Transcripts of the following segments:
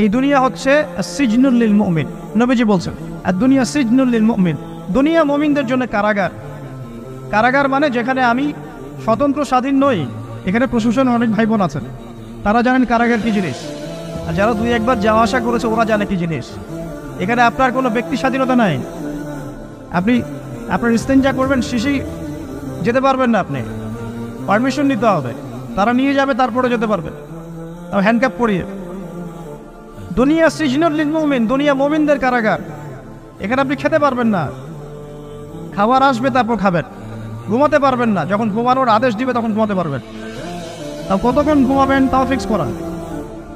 এই দুনিয়া হচ্ছে সিজনুল লিল মুমিন। নবীজি বলছেন আর দুনিয়া সিজনুল লিল মুমিন, দুনিয়া মুমিনদের জন্য কারাগার। কারাগার মানে যেখানে আমি স্বতন্ত্র স্বাধীন নই। এখানে প্রশাসন অনেক ভাই বোন আছেন, তারা জানেন কারাগার কি জিনিস, আর যারা দুই একবার যাওয়া আসা করেছে ওরা জানে কি জিনিস। এখানে আপনার কোনো ব্যক্তি স্বাধীনতা নাই। আপনি আপনার ইস্তেঞ্জা করবেন, শিশি যেতে পারবেন না, আপনি পারমিশন নিতে হবে, তারা নিয়ে যাবে, তারপরে যেতে পারবেন, তাও হ্যান্ডক্যাপ পরিয়ে। দুনিয়া সিজনুল লিল মুমিন, দুনিয়া মুমিনদের কারাগার। এখানে আপনি খেতে পারবেন না, খাবার আসবে তারপর খাবেন। ঘুমাতে পারবেন না, যখন ঘুমানোর আদেশ দিবে তখন ঘুমাতে পারবেন। তাও কতক্ষণ ঘুমাবেন তাও ফিক্স করা।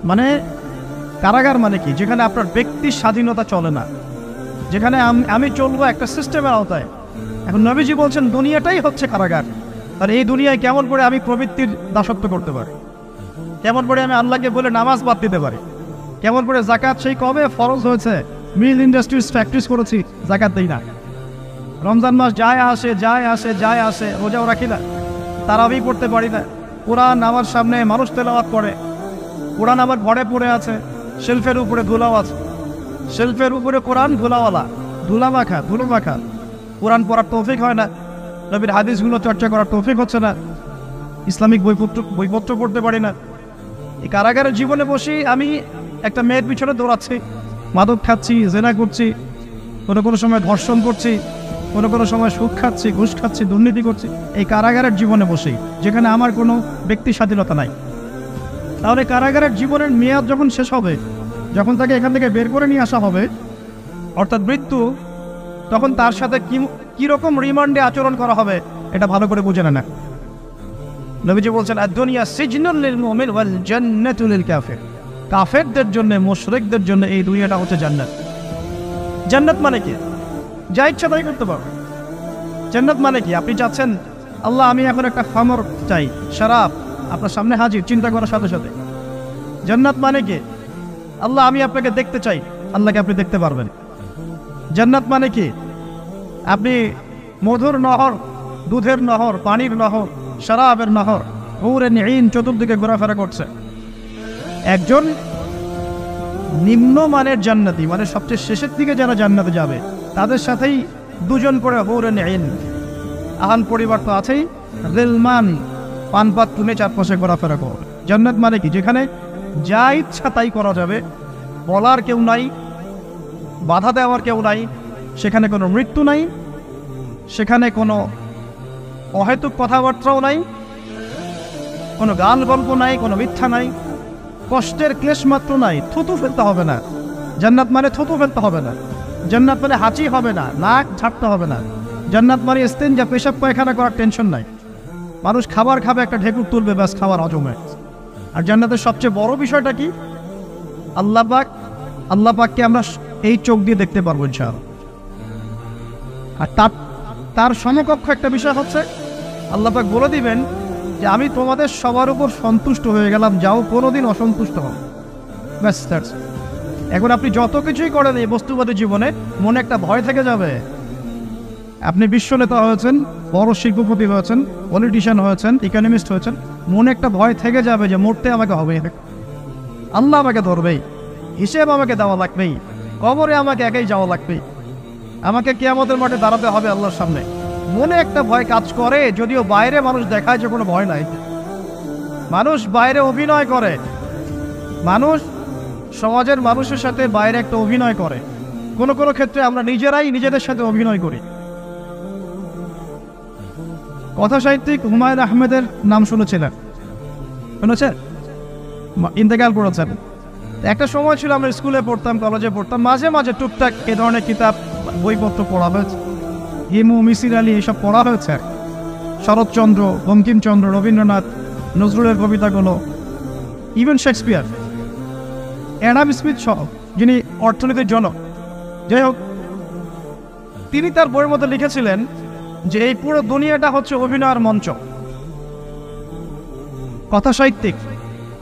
মানে কারাগার মানে কি? যেখানে আপনার ব্যক্তির স্বাধীনতা চলে না, যেখানে আমি চলবো একটা সিস্টেমের আওতায়। এখন নবীজি বলছেন দুনিয়াটাই হচ্ছে কারাগার। আর এই দুনিয়ায় কেমন করে আমি প্রবৃত্তির দাসত্ব করতে পারি, কেমন করে আমি আল্লাহকে বলে নামাজ বাদ দিতে পারি, কেমন করে জাকাত সেই কবে ফরজ হয়েছে, মিল ইন্ডাস্ট্রিজ ফ্যাক্টরিজ করেছি, জাকাত দিই না। রমজান মাস যায় আসে যায় আসে যায় আসে, রোজাও রাখি না, তারাবি পড়তে পারি না। কোরআন আমার সামনে মানুষ তেলাওয়াত করে, কোরআন আমার ঘরে পড়ে আছে, শেলফের উপরে ধুলাও আছে, শেলফের উপরে কোরআন ধুলাওয়ালা, ধুলো মাখা। কোরআন পড়ার তৌফিক হয় না, নবীর হাদিসগুলো চর্চা করার তৌফিক হচ্ছে না, ইসলামিক বইপত্র পড়তে পারি না। এই কারাগারের জীবনে বসে আমি একটা মেয়ের পিছনে দৌড়াচ্ছি, মাদক খাচ্ছি, জেনা করছি, কোনো সময় ধর্ষণ করছি, কোনো সময় সুদ খাচ্ছি, ঘুষ খাচ্ছি, দুর্নীতি করছি, এই কারাগারের জীবনে বসেই, যেখানে আমার কোনো ব্যক্তি স্বাধীনতা নাই। তাহলে কারাগারের জীবনের মেয়াদ যখন শেষ হবে, যখন তাকে এখান থেকে বের করে নিয়ে আসা হবে, অর্থাৎ মৃত্যু, তখন তার সাথে কিরকম রিমান্ডে আচরণ করা হবে এটা ভালো করে বুঝে না। নবীজি বলছেন আদ-দুনিয়া সিজনুল লিল মুমিন ওয়াল জান্নাতু লিল কাফির। কাফেরদের জন্য, মুশরিকদের জন্য এই দুনিয়াটা হচ্ছে জান্নাত। জান্নাত মানে কি? যা ইচ্ছা তাই করতে পারবে। জান্নাত মানে কি? আপনি চাচ্ছেন আল্লাহ আমি এখন একটা খামর চাই, শরাব, আপনার সামনে হাজির, চিন্তা করার সাথে সাথে। জান্নাত মানে কি? আল্লাহ আমি আপনাকে দেখতে চাই, আল্লাহকে আপনি দেখতে পারবেন। জান্নাত মানে কি? আপনি মধুর নহর, দুধের নহর, পানির নহর, শরাবের নহর, হুরে নিঈন চতুর্দিকে ঘোরাফেরা করছে। একজন নিম্নমানের জান্নাতি, মানে সবচেয়ে শেষের দিকে যারা জান্নাতে যাবে, তাদের সাথেই দুজন করে হুরে নিঈন, আহাল পরিবার তো আছেই, রিলমান, পানপাত তুলে চারপাশে ঘোরাফেরা করবে। জান্নাত মানে কি? যেখানে যা ইচ্ছা তাই করা যাবে, বলার কেউ নাই, বাধা দেওয়ার কেউ নাই, সেখানে কোনো মৃত্যু নাই, সেখানে কোনো অহেতুক কথাবার্তাও নাই, কোনো গান গল্প নাই, কোনো মিথ্যা নাই, কষ্টের ক্লেশ মাত্র নাই, থুতু ফেলতে হবে না। জান্নাত মানে থুতু ফেলতে হবে না, জান্নাত মানে হাঁচি হবে না, নাক ঝাড়তে হবে না, জান্নাত মানে ইস্তেঞ্জা, পেশাব পায়খানা করার টেনশন নাই। মানুষ খাবার খাবে, একটা ঢেকুর তুলবে, ব্যাস খাবার হজমে। আর জান্নাতের সবচেয়ে বড় বিষয়টা কি? আল্লাহ পাককে আমরা এই চোখ দিয়ে দেখতে পারবো ইনশাআল্লাহ। আর তার সমকক্ষ একটা বিষয় হচ্ছে আল্লাহ পাক বলে দিবেন যে আমি তোমাদের সবার উপর সন্তুষ্ট হয়ে গেলাম, যাও কোনোদিন অসন্তুষ্ট হও, ব্যাস। এখন আপনি যত কিছুই করেন এই বস্তুবাদী জীবনে, মনে একটা ভয় থেকে যাবে। আপনি বিশ্ব নেতা হয়েছেন, বড় শিল্পপতি হয়েছেন, পলিটিশিয়ান হয়েছেন, ইকোনমিস্ট হয়েছেন, মনে একটা ভয় থেকে যাবে যে মরতে আমাকে হবে, আল্লাহ আমাকে ধরবেই, হিসেব আমাকে দেওয়া লাগবেই, কবরে আমাকে একাই যাওয়া লাগবেই, আমাকে কিয়ামতের মাঠে দাঁড়াতে হবে আল্লাহর সামনে। মনে একটা ভয় কাজ করে, যদিও বাইরে মানুষ দেখায় যে কোনো ভয় নাই। মানুষ বাইরে অভিনয় করে, মানুষ সমাজের মানুষের সাথে বাইরে একটা অভিনয় করে, কোনো ক্ষেত্রে আমরা নিজেরাই নিজেদের সাথে অভিনয় করি। কথা সাহিত্যিক হুমায়ুন আহমেদের নাম শুনেছেন? ইন্তেকাল করেছেন। একটা সময় ছিল আমরা স্কুলে পড়তাম, কলেজে পড়তাম, মাঝে মাঝে টুকটাক এ ধরনের কিতাব, বইপত্র পড়া হয়েছে, হিমু, মিসির আলী, এসব পড়া হয়েছে। শরৎচন্দ্র, বঙ্কিমচন্দ্র, রবীন্দ্রনাথ, নজরুলের কবিতাগুলো, ইভেন শেক্সপিয়ার, অ্যাডাম স্মিথ সহ, যিনি অর্থনীতির জনক। যাই হোক, তিনি তার বইয়ের মধ্যে লিখেছিলেন যে এই পুরো দুনিয়াটা হচ্ছে অভিনয়ের মঞ্চ। কথা সাহিত্যিক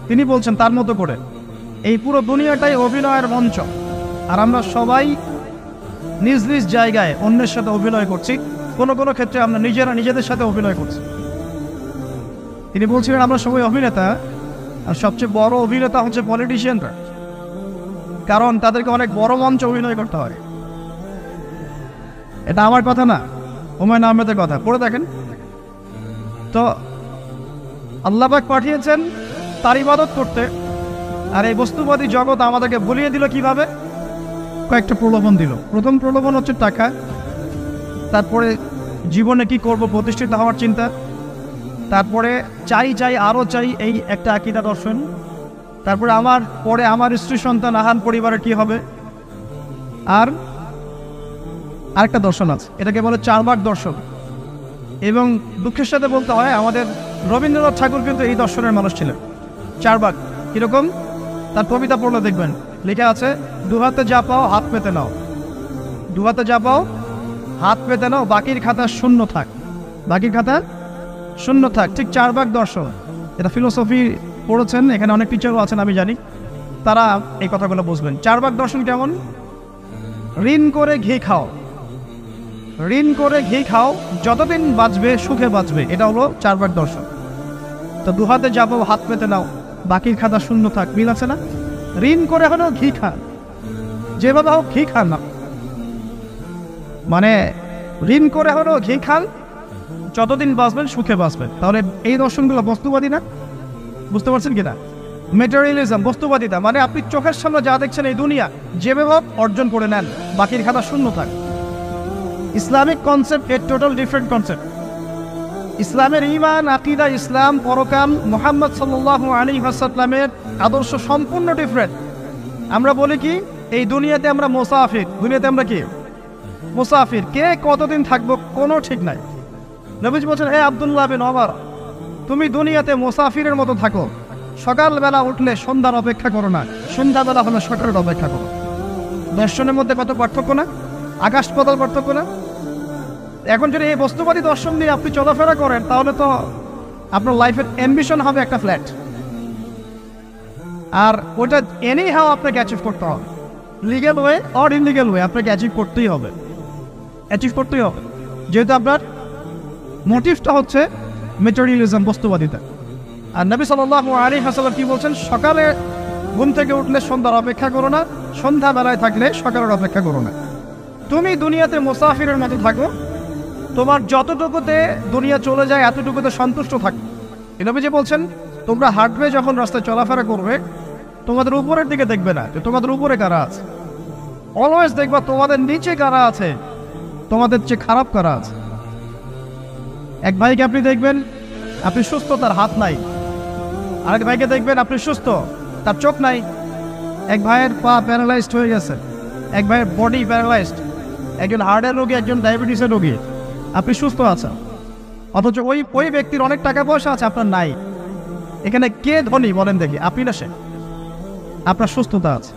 তিনি বলছেন তার মতো করে, এই পুরো দুনিয়াটাই অভিনয়ের মঞ্চ, আর আমরা সবাই নিজ নিজ জায়গায় অন্যের সাথে অভিনয় করছি, কোনো ক্ষেত্রে আমরা নিজেরা নিজেদের সাথে অভিনয় করছি। তিনি বলছিলেন আমরা সবাই অভিনেতা, আর সবচেয়ে বড় অভিনেতা হচ্ছে পলিটিশিয়ানরা। কারণ তাদেরকে অনেক বড় মঞ্চে অভিনয় করতে হয়। এটা আমার কথা না, হুমায়ুন আহমেদের কথা, পড়ে দেখেন। তো আল্লাহ পাক পাঠিয়েছেন তার ইবাদত করতে, আর এই বস্তুবাদী জগৎ আমাদেরকে ভুলিয়ে দিল কিভাবে? কয়েকটা প্রলোভন দিল। প্রথম প্রলোভন হচ্ছে টাকা, তারপরে জীবনে কি করব প্রতিষ্ঠিত হওয়ার চিন্তা, তারপরে চাই চাই আরও চাই এই একটা আকীদা দর্শন, তারপরে আমার স্ত্রী সন্তান আহান পরিবারের কি হবে, আর আরেকটা দর্শন আছে, এটাকে বলে চারবাক দর্শন। এবং দুঃখের সাথে বলতে হয় আমাদের রবীন্দ্রনাথ ঠাকুর কিন্তু এই দর্শনের মানুষ ছিলেন। চারবাক কিরকম? তার কবিতা পড়লে দেখবেন লেখা আছে, দু হাতে যা পাও হাত পেতে নাও, দু হাতে যা পাও হাত পেতে নাও, বাকির খাতা শূন্য থাক, বাকির খাতা শূন্য থাক। ঠিক চারবাক দর্শন, এটা ফিলোসফি পড়েছেন, এখানে অনেক টিচারও আছেন আমি জানি, তারা এই কথাগুলো বুঝবেন। চারবাক দর্শন কেমন? ঋণ করে ঘি খাও, ঋণ করে ঘি খাও, যতদিন বাঁচবে সুখে বাঁচবে, এটা হলো চারবাক দর্শন। তো দু হাতে যাবো হাত পেতে নাও, বাকির খাতা শূন্য থাক, মিল আছে না? ঋণ করে হলেও ঘি খান, যেভাবে হোক ঘি খান না, মানে ঋণ করে হলেও ঘি খান, যতদিন বাঁচবেন সুখে বাঁচবেন। তাহলে এই দর্শনগুলো বস্তুবাদী না? বুঝতে পারছেন কিনা? মেটেরিয়ালিজম, বস্তুবাদিতা, মানে আপনি চোখের সামনে যা দেখছেন এই দুনিয়া, যেভাবে হোক অর্জন করে নেন, বাকির খাতা শূন্য থাক। ইসলামিক কনসেপ্ট এর টোটাল ডিফারেন্ট কনসেপ্ট। ইসলামের ঈমান, আকীদা, ইসলাম, পরকাল, মুহাম্মদ সাল্লাল্লাহু আলাইহি ওয়াসাল্লামের আদর্শ সম্পূর্ণ ডিফারেন্ট। আমরা বলি কি, এই দুনিয়াতে আমরা মুসাফির, দুনিয়াতে আমরা কি মুসাফির, কে কতদিন থাকবো কোনো ঠিক নাই। নবীজি বলছেন, হে আব্দুল্লাহ বিন ওমর, তুমি দুনিয়াতে মুসাফিরের মতো থাকো, সকালবেলা উঠলে সন্ধ্যার অপেক্ষা করো না, সন্ধ্যাবেলা হলে সকালের অপেক্ষা করো। দর্শনের মধ্যে কত পার্থক্য না, আকাশ পাতাল পার্থক্য না? এখন যদি এই বস্তুবাদী দর্শন নিয়ে আপনি চলাফেরা করেন, তাহলে তো আপনার লাইফের অ্যাম্বিশন হবে একটা ফ্ল্যাট, আর ওটা এনি হাও আপনাকে অ্যাচিভ করতে হবে, legal way or illegal way, আপনাকে অ্যাচিভ করতেই হবে, যেহেতু আপনার মোটিভটা হচ্ছে মেটেরিয়ালিজম, বস্তুবাদিতা। আর নবী সাল্লাল্লাহু আলাইহি ওয়াসাল্লাম কি বলছেন? সকালে ঘুম থেকে উঠলে সন্ধ্যার অপেক্ষা করো না, সন্ধ্যাবেলায় থাকলে সকালের অপেক্ষা করো না। তুমি দুনিয়াতে মুসাফিরের মতো থাকো, তোমার যতটুকুতে দুনিয়া চলে যায় এতটুকুতে সন্তুষ্ট থাকো। নবীজি বলছেন, তোমরা হাঁটবে যখন রাস্তায় চলাফেরা করবে, তোমাদের উপরের দিকে দেখবে না যে তোমাদের উপরে কারা আছে, অলওয়েজ দেখবা তোমাদের নিচে কারা আছে, তোমাদের চেয়ে খারাপ কারা আছে। এক ভাইকে আপনি দেখবেন আপনি সুস্থ, তার হাত নাই। আরেক ভাইকে দেখবেন আপনি সুস্থ, তার চোখ নাই। এক ভাইয়ের পা প্যারালাইজড হয়ে গেছে, এক ভাইয়ের বডি প্যারালাইজড, একজন হার্টের রোগী, একজন ডায়াবেটিসের রোগী, আপনি সুস্থ আছেন, অথচ ওই ব্যক্তির অনেক টাকা পয়সা আছে, আপনার নাই। এখানে কে ধনী বলেন দেখি, আপনি না সে? আপনার সুস্থতা আছে।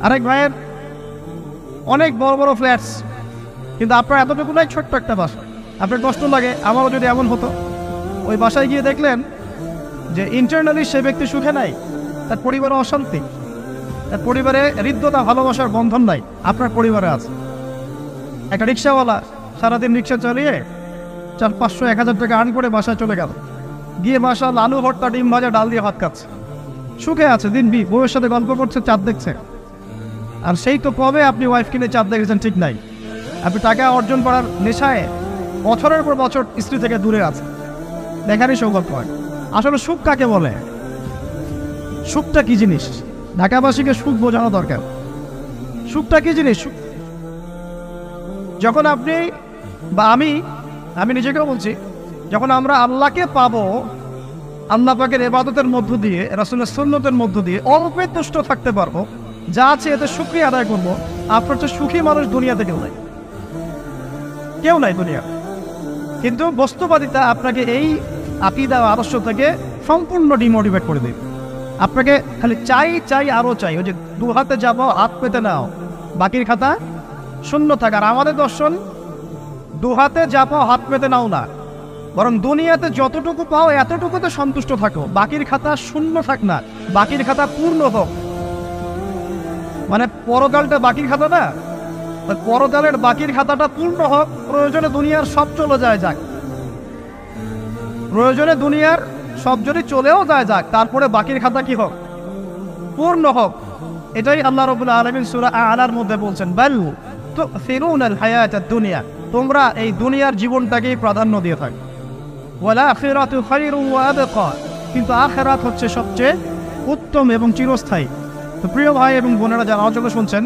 আরেক ভাইয়ের অনেক বড় বড় ফ্ল্যাটস, কিন্তু আপনার এতটুকু নাই, ছোট্ট একটা বাসা। আপনার কষ্ট লাগে, আমারও যদি এমন হতো। ওই বাসায় গিয়ে দেখলেন যে ইন্টারনালি সে ব্যক্তি সুখে নাই, তার পরিবারে অশান্তি, তার পরিবারে হৃদ্যতা ভালোবাসার বন্ধন নাই, আপনার পরিবারে আছে। একটা রিক্সাওয়ালা সারাদিন রিক্সা চালিয়ে 400-500-1000 টাকা আর্ন করে বাসায় চলে গেল, গিয়ে মাশাআল্লাহ আলু ভর্তা, ডিম ভাজা, ডাল দিয়ে ভাত খাচ্ছে, সুখে আছে, দিন বউয়ের সাথে গল্প করছে, চাঁদ দেখছে। আর সেই তো কবে আপনি ওয়াইফ কিনে চাঁদ দেখেছেন ঠিক নাই, আপনি টাকা অর্জন করার নেশায় বছরের পর বছর স্ত্রী থেকে দূরে আছে, দেখারই সৌভাগ্য হয়। আসলে সুখ কাকে বলে? সুখটা কি জিনিস? ঢাকাবাসীকে সুখ বোঝানো দরকার। সুখটা কি জিনিস? যখন আপনি বা আমি নিজেকেও বলছি, যখন আমরা আল্লাহকে পাবো, আল্লাহ পাকের ইবাদতের মধ্য দিয়ে, রাসূলের সুন্নতের মধ্য দিয়ে অল্পে তুষ্ট থাকতে পারবো, যা আছে এতে শুকরিয়া আদায় করবো, আপনার চেয়ে সুখী মানুষ দুনিয়াতে কেউ নাই দুনিয়া। কিন্তু বস্তুবাদিতা আপনাকে এই আকীদা আদর্শ থেকে সম্পূর্ণ ডিমোটিভেট করে দেবে। আপনাকে খালি চাই আরো চাই, ওই যে দু হাতে যাবো হাত পেতে নাও, বাকির খাতা শূন্য থাক। আর আমাদের দর্শন, দু হাতে যা পাও হাত পেতে নাও না, বরং দুনিয়াতে যতটুকু পাও এতটুকুতে সন্তুষ্ট থাকো, বাকির খাতা শূন্য থাক না, বাকির খাতা পূর্ণ হোক। মানে পরকালটা বাকির খাতা না, পরকালের বাকির খাতাটা পূর্ণ হোক। প্রয়োজনে দুনিয়ার সব চলে যায় যাক, প্রয়োজনে দুনিয়ার সব যদি চলেও যায় যাক, তারপরে বাকির খাতা কি হোক? পূর্ণ হোক। এটাই আল্লাহ রাব্বুল আলামিন সূরা আ'লার মধ্যে বলছেন, বাল তু'থিরুনাল হায়াতাদ দুনিয়া, তোমরা এই দুনিয়ার জীবনটাকেই প্রাধান্য দিয়ে থাকো, ওয়াল আখিরাতু খায়রুন ওয়া আবকা, কিন্তু আখিরাত হচ্ছে সবচেয়ে উত্তম এবং চিরস্থায়ী। তো প্রিয় ভাই এবং বোনেরা যারা আমার জন্য শুনছেন,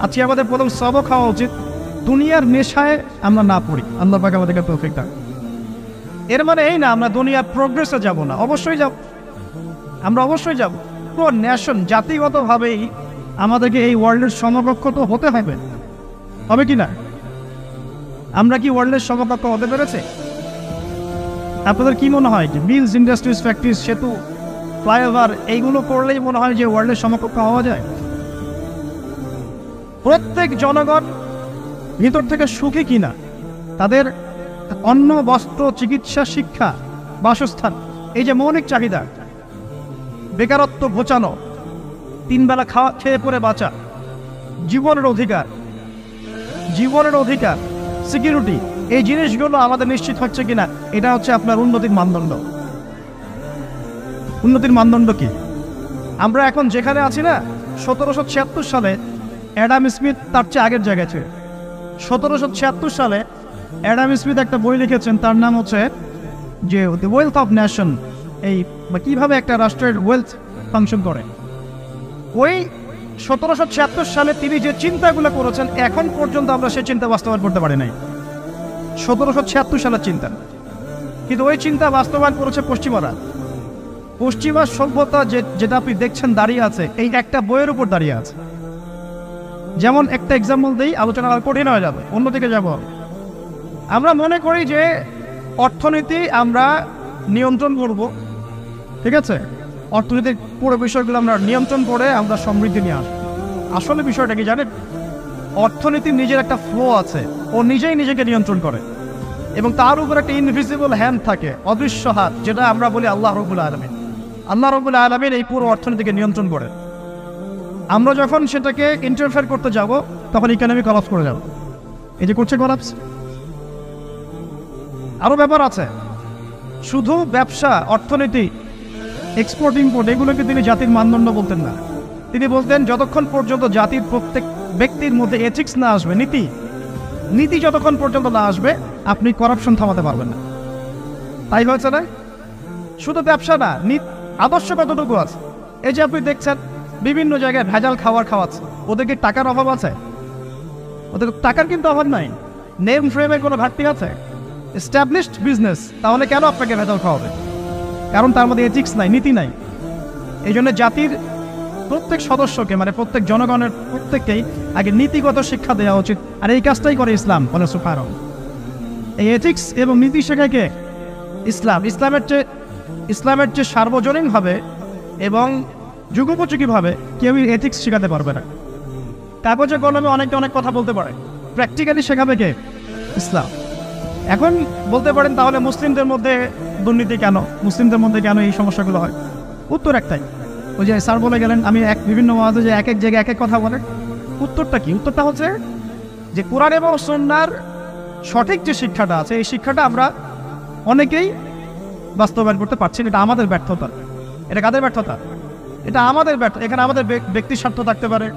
আজকে আমাদের প্রথম সবক হওয়া উচিত দুনিয়ার নেশায় আমরা না পড়ি। আল্লাহ পাক আমাদেরকে তৌফিক দান। এর মানে এই না আমরা দুনিয়ার প্রোগ্রেসে যাব না, অবশ্যই যাব, আমরা অবশ্যই যাব। পুরো ন্যাশন জাতিগতভাবেই আমাদেরকে এই ওয়ার্ল্ডের সমকক্ষ তো হতে হবে কি না? আমরা কি ওয়ার্ল্ডের সমকক্ষ হতে পেরেছে? আপনাদের কি মনে হয় যে মিলস, ইন্ডাস্ট্রিজ, ফ্যাক্টরিজ, সেতু, ফ্লাইওভার এইগুলো করলেই মনে হয় যে ওয়ার্ল্ডের সমকক্ষ হওয়া যায়? প্রত্যেক জনগণ ভিতর থেকে সুখী কিনা, তাদের অন্ন, বস্ত্র, চিকিৎসা, শিক্ষা, বাসস্থান, এই যে মৌলিক চাহিদা, বেকারত্ব ঘোচানো, 3 বেলা খাওয়া খেয়ে পরে বাঁচা, জীবনের অধিকার, সিকিউরিটি, এই জিনিসগুলো আমাদের নিশ্চিত হচ্ছে কিনা, এটা হচ্ছে আপনার উন্নতির মানদণ্ড। উন্নতির মানদণ্ড কি? আমরা এখন যেখানে আছি না, 1776 সালে অ্যাডাম স্মিথ তার চেয়ে আগের জায়গায় ছিল। 1776 সালে অ্যাডাম স্মিথ একটা বই লিখেছেন, তার নাম হচ্ছে যে দ্য ওয়েলথ অফ নেশন, এই কিভাবে একটা রাষ্ট্রের ওয়েলথ ফাংশন করে। ওই 1776 সালে তিনি যে চিন্তাগুলো করেছেন, এখন পর্যন্ত আমরা সেই চিন্তা বাস্তবায়ন করতে পারি নাই। 1776 সালের চিন্তা, কিন্তু ওই চিন্তা বাস্তবায়ন করেছে পশ্চিমা সভ্যতা, যেটা আপনি দেখছেন দাঁড়িয়ে আছে এই একটা বইয়ের উপর দাঁড়িয়ে আছে। যেমন একটা এক্সাম্পল দিই, আলোচনা কঠিন হয়ে যাবে, অন্যদিকে যাব। আমরা মনে করি যে অর্থনীতি আমরা নিয়ন্ত্রণ করব, ঠিক আছে, অর্থনীতির পুরো বিষয়গুলো আমরা নিয়ন্ত্রণ করে আমরা সমৃদ্ধি নিয়ে আসবো। আসলে বিষয়টা কি জানেন? অর্থনীতির নিজের একটা ফ্লো আছে, ও নিজেই নিজেকে নিয়ন্ত্রণ করে, এবং তার উপর একটা ইনভিজিবল হ্যান্ড থাকে, অদৃশ্য হাত, যেটা আমরা বলি আল্লাহ রাব্বুল আলামিন। আল্লাহ রাব্বুল আলামিন এই পুরো অর্থনীতিকে নিয়ন্ত্রণ করে। আমরা যখন সেটাকে ইন্টারফেয়ার করতে যাব, তখন ইকোনমি কলাপস করে যাব। এই যে করছে কলাপস। আরো ব্যাপার আছে, শুধু ব্যবসা, অর্থনীতি, এক্সপোর্ট ইম্পোর্ট, এগুলোকে তিনি জাতির মানদণ্ড বলতেন না। তিনি বলতেন যতক্ষণ পর্যন্ত জাতির প্রত্যেক ব্যক্তির মধ্যে এথিক্স না আসবে, নীতি যতক্ষণ পর্যন্ত না আসবে, আপনি করাপশন থামাতে পারবেন না। তাই হয়েছে না? শুধু ব্যবসা না, আদর্শ কতটুকু আছে? এই যে আপনি দেখছেন বিভিন্ন জায়গায় ভেজাল খাওয়াচ্ছে, ওদের কি টাকার অভাব আছে? ওদের টাকার কিন্তু অভাব নাই। নেম ফ্রেমের কোনো ঘাটতি আছে? এস্টাবলিশড বিজনেস, তাহলে কেন আপনাকে ভেজাল খাওয়াবে? কারণ তার মধ্যে এথিক্স নাই, নীতি নাই। এই জন্য জাতির প্রত্যেক সদস্যকে, মানে প্রত্যেক জনগণের প্রত্যেককেই আগে নীতিগত শিক্ষা দেওয়া উচিত। আর এই কাজটাই করে ইসলাম, বলে সুবহানাল্লাহ। এই এথিক্স এবং নীতি শেখায় কে? ইসলাম। ইসলামের যে সার্বজনীনভাবে এবং যুগোপযোগীভাবে কেউই এথিক্স শেখাতে পারবে না। কাগজে কলমে অনেক কথা বলতে পারে, প্র্যাকটিক্যালি শেখাবে কে? ইসলাম। এখন বলতে পারেন তাহলে মুসলিমদের মধ্যে দুর্নীতি কেন, মুসলিমদের মধ্যে কেন এই সমস্যাগুলো হয়? উত্তর একটাই, ওই যে স্যার বলে গেলেন, আমি বিভিন্ন ওয়াজে যে এক জায়গায় এক কথা বলে। উত্তরটা কি? উত্তরটা হচ্ছে যে কোরআন এবং সুন্নাহর সঠিক যে শিক্ষাটা আছে, এই শিক্ষাটা আমরা অনেকেই বাস্তবায়ন করতে পারছি না। এটা আমাদের ব্যর্থতা। এটা কাদের ব্যর্থতা? এটা আমাদের ব্যর্থ। এখানে আমাদের ব্যক্তির স্বার্থ থাকতে পারে,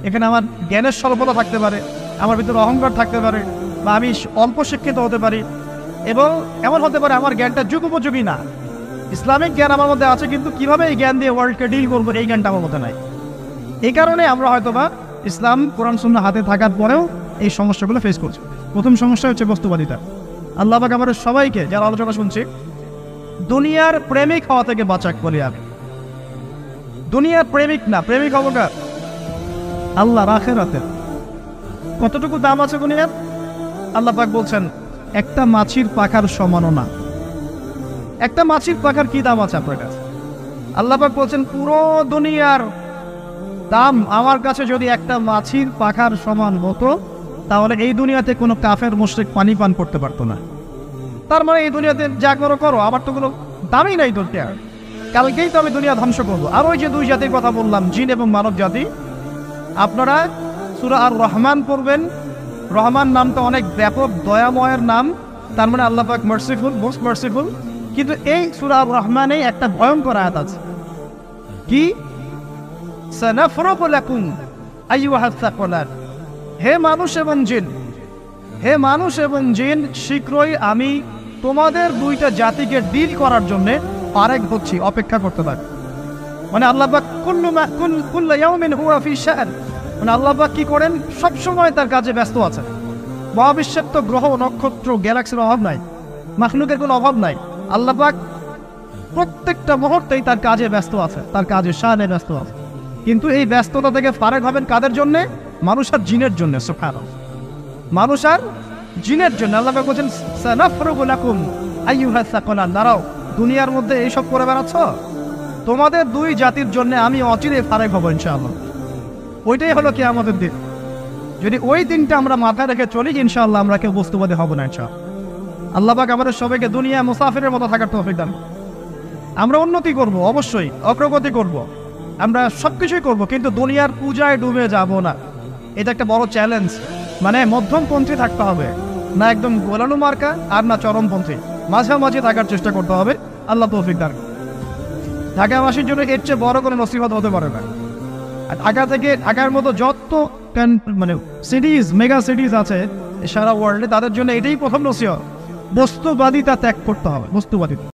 এখানে আমার জ্ঞানের স্বল্পতা থাকতে পারে, আমার ভিতরে অহংকার থাকতে পারে, বা আমি অল্প শিক্ষিত হতে পারি, এবং এমন হতে পারে আমার জ্ঞানটা যুগোপযোগী না। ইসলামিক জ্ঞান আমার মধ্যে আছে, কিন্তু কিভাবে এই জ্ঞান দিয়ে ওয়ার্ল্ডকে ডিল করবো, এই জ্ঞানটা আমার মধ্যে নাই। এই কারণে আমরা হয়তোবা ইসলাম, কোরআন সুন্নাহ হাতে থাকার পরেও এই সমস্যাগুলো ফেস করছি। প্রথম সমস্যা হচ্ছে বস্তুবাদিতা। আল্লাহ পাক আমাদের সবাইকে, যারা আলোচনা শুনছি, দুনিয়ার প্রেমিক হওয়া থেকে বাঁচাক বলি আমি। দুনিয়ার প্রেমিক না, প্রেমিক হবো কার? আল্লাহর, আখিরাতের। কতটুকু দাম আছে দুনিয়ার? আল্লাহ পাক বলছেন একটা মাছির পাখার সমানও না। একটা মাছির পাখার কি দাম আছে আপনার কাছে? আল্লাহ পাক বলছেন পুরো দুনিয়ার দাম আমার কাছে যদি একটা মাছির পাখার সমান হতো, তাহলে এই দুনিয়াতে কোনো কাফের মুশরিক পানি পান করতে পারতো না। তার মানে এই দুনিয়াতে যা করো, আমার তো কোনো দামই নাই দুনিয়ার। কালকেই তো আমি দুনিয়া ধ্বংস করবো। আর ওই যে দুই জাতির কথা বললাম, জিন এবং মানব জাতি, আপনারা সূরা আর রহমান পড়বেন। রহমান নামটা অনেক ব্যাপক, দয়াময়ের নাম, তার মানে আল্লাহ পাক মার্সিফুল, মোস্ট মার্সিফুল। কিন্তু এই সূরা আর রহমানে একটা ভয়ঙ্কর আয়াত আছে। কি? সানাফরুগু লাকুম আইয়ুহাস সাকলান। হে মানুষ এবং জিন, হে মানুষ এবং জিন, শীঘ্রই আমি তোমাদের দুইটা জাতিকে ডিল করার জন্য পারেক হচ্ছি, অপেক্ষা করতে থাক। মানে আল্লাহ পাক কুল্লু ইয়াউমিন হুয়া ফি শা'n, মানে আল্লাহ পাক কি করেন, সবসময় তার কাজে ব্যস্ত আছেন। মহাবিশ্বের তো গ্রহ নক্ষত্র গ্যালাক্সির অভাব নাই, মাখলুকের কোনো অভাব নাই। আল্লাহ পাক প্রত্যেকটা মুহূর্তেই তার কাজে ব্যস্ত আছে, তার কাজে শানে ব্যস্ত আছে। কিন্তু এই ব্যস্ততা থেকে ফারেক হবেন কাদের জন্য? মানুষ আর জিনের জন্য। সুবহানাল্লাহ, মানুষ আর জিনের জন্য। আল্লাহ পাক বলেন সানাফরুগু লাকুম আইয়ুহাস সাকলান। দাঁড়াও, দুনিয়ার মধ্যে এইসব করে বেড়াচ্ছ, তোমাদের দুই জাতির জন্য আমি অচিরে ফারেক হব ইনশাআল্লাহ। ওইটাই হলো কিয়ামতের দিন। যদি ওই দিনটা আমরা মাথায় রেখে চলি, ইনশাআল্লাহ আমরা কেউ বস্তুবাদী হব না ইনশাআল্লাহ। আল্লাহ পাক আমাদের সবাইকে দুনিয়া মুসাফিরের মতো থাকার তৌফিক দান। আমরা উন্নতি করব, অবশ্যই অগ্রগতি করব, আমরা সবকিছুই করব, কিন্তু দুনিয়ার পূজায় ডুবে যাব না। এটা একটা বড় চ্যালেঞ্জ। মানে মধ্যমপন্থী থাকতে হবে, না একদম গোলানো মার্কা আর না চরমপন্থী, মাঝামাঝি থাকার চেষ্টা করতে হবে। আল্লাহ তৌফিক দান। ঢাকাবাসীর জন্য এর চেয়ে বড় কোনো নসিহত হতে পারে না। আর ঢাকার মতো যত মানে সিটিজ, মেগা সিটিজ আছে সারা ওয়ার্ল্ডে, তাদের জন্য এটাই প্রথম নসিহত, বস্তুবাদিতা ত্যাগ করতে হবে, বস্তুবাদিতা।